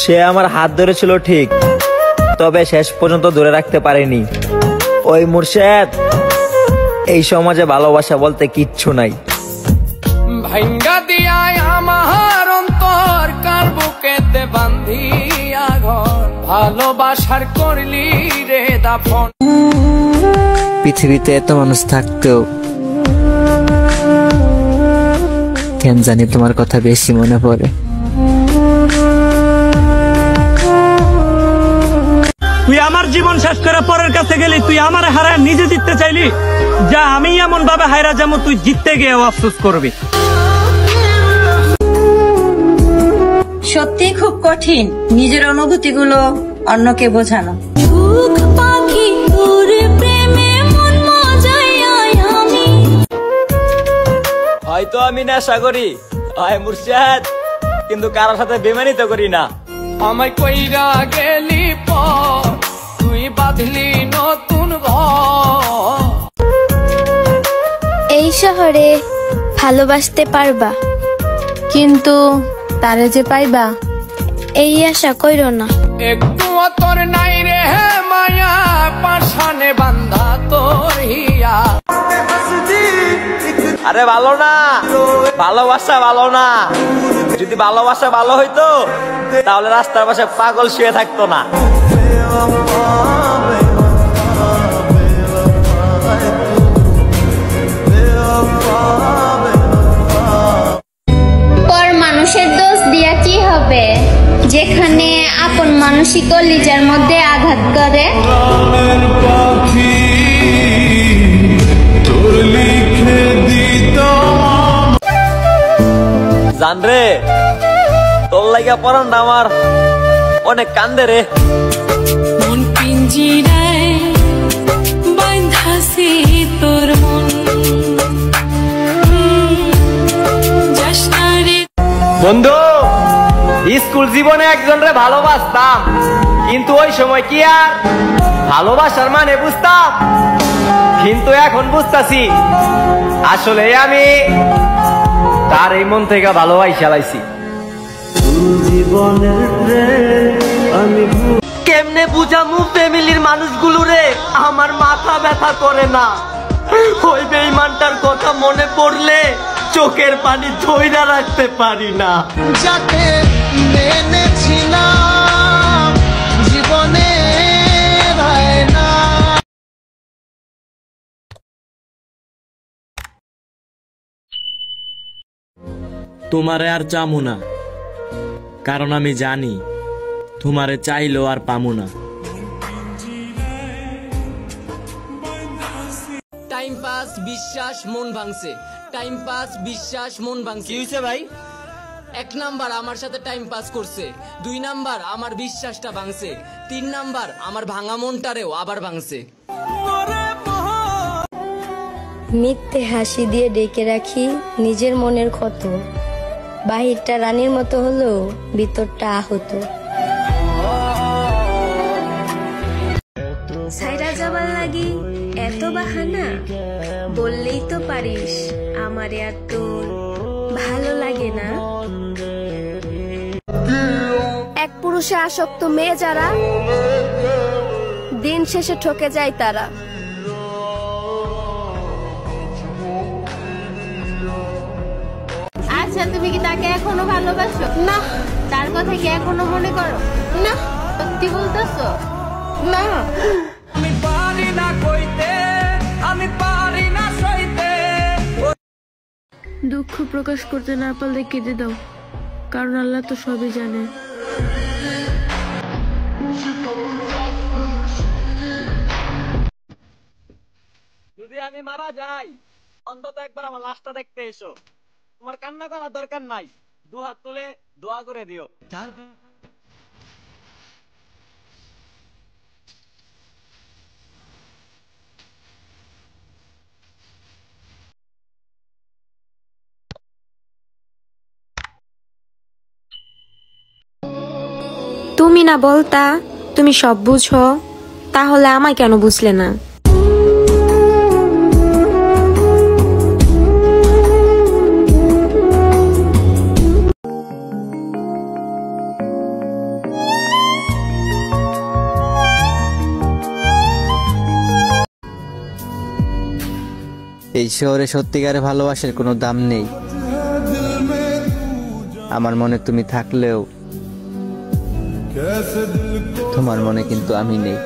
সে আমার হাত ধরেছিল ঠিক, তবে শেষ পর্যন্ত ধরে রাখতে পারেনি। ওই মুর্শেদ, এই সমাজে ভালোবাসা বলতে কিচ্ছু নাই। ভাঙ্গা দিয়ায় আমার অন্তর কার বুকেতে বান্ধিয়া ঘর, ভালোবাসার করলি রে দাফন। পৃথিবীতে এত মানুষ থাকতেও কেন জানি তোমার কথা বেশি মনে পড়ে। তুই আমার জীবন শেষ করে পরের কাছে গেলি, তুই আমার হারায় নিজে জিততে চাইলি। যা আমি এমন ভাবে হায়রা যেমন তুই জিততে গিয়েও আফসোস করবি। সত্যি খুব কঠিন নিজের অনুভূতিগুলো অন্যকে বোঝানো। হয়তো আমি নেশা করি হয় মুর্শেদ, কিন্তু কারোর সাথে বেমানি তো করি না। আমায় কইরা গেলি পর, তুই বাঁধলি নতুন ঘর। এই শহরে ভালোবাসতে পারবা, কিন্তু তারে যে পাইবা এই আশা কইরো না। একটু তোর নাই রে মায়া, পাশানে বান্ধা তোর হিয়া। আরে ভালো না, ভালোবাসা ভালো না। যদি ভালোবাসা ভালো হইতো তাহলে রাস্তার পাশে পাগল শুয়ে থাকতো না। পর মানুষের দোষ দিয়া কি হবে, যেখানে আপন মানুষই কলিজার মধ্যে আঘাত করে। জান রে, তোর লাগা পরান আমার অনেক কান্দে রে। মন পিঞ্জিরায় বাঁধাছে তোর মন, বন্ধু, স্কুল জীবনে একজনরে ভালোবাসতাম, কিন্তু ওই সময় কি আর ভালোবাসার মানে বুঝতাম। কিন্তু এখন বুঝতাছি আসলে আমি তার এই মন থেকে ভালোবাসা লাইছি। কেমনে বুঝামু ফ্যামিলির মানুষগুলো রে, আমার মাথা ব্যথা করে না। ওই বেঈমানটার কথা মনে পড়লে চোখের পানি ধইরা রাখতে পারি না। যাকে মেনেছিলাম জীবনে না। তোমারে আর চামু না, কারণ আমি জানি তোমারে চাইলেও আর পামু না। টাইম পাস বিশ্বাস মন ভাঙছে, টাইম পাস বিশ্বাস মন ভাঙছে। কি হইছে ভাই? 1 নাম্বার আমার সাথে টাইম পাস করছে, 2 নাম্বার আমার বিশ্বাসটা ভাঙছে, 3 নাম্বার আমার ভাঙা মনটারেও আবার ভাঙছে। মিথ্যে হাসি দিয়ে ডেকে রাখি নিজের মনের ক্ষত, বাহিরটা রানীর মতো হলো ভিতরটা আহত। সাইরা যাবার লাগি এত বাহানা, বললেই তো পারিস আমারে আর তোর ভালো লাগে না। এক পুরুষে আসক্ত মেয়ে যারা, দিন শেষে ঠকে যায় তারা। আচ্ছা, তুমি কি তাকে এখনো ভালোবাসো? না। তার কথা কি এখনো মনে করো? না। সত্যি বলতেছো? না। আমি পারি না কইতে, আমি পারি না সইতে। দুঃখ প্রকাশ করতে না পারলে কেঁদে দাও, কারণ আল্লাহ তো সবই জানে। যদি আমি মারা যাই অন্তত একবার আমার লাশটা দেখতে এসো। তোমার কান্না করার দরকার নাই, 2 হাত তুলে দোয়া করে দিও। তুমি না বলতা তুমি সব বুঝো, তাহলে আমায় কেন বুঝলে না? এই শহরে সত্যিকারে ভালোবাসার কোনো দাম নেই। আমার মনে তুমি থাকলেও তোমার মনে কিন্তু আমি নেই।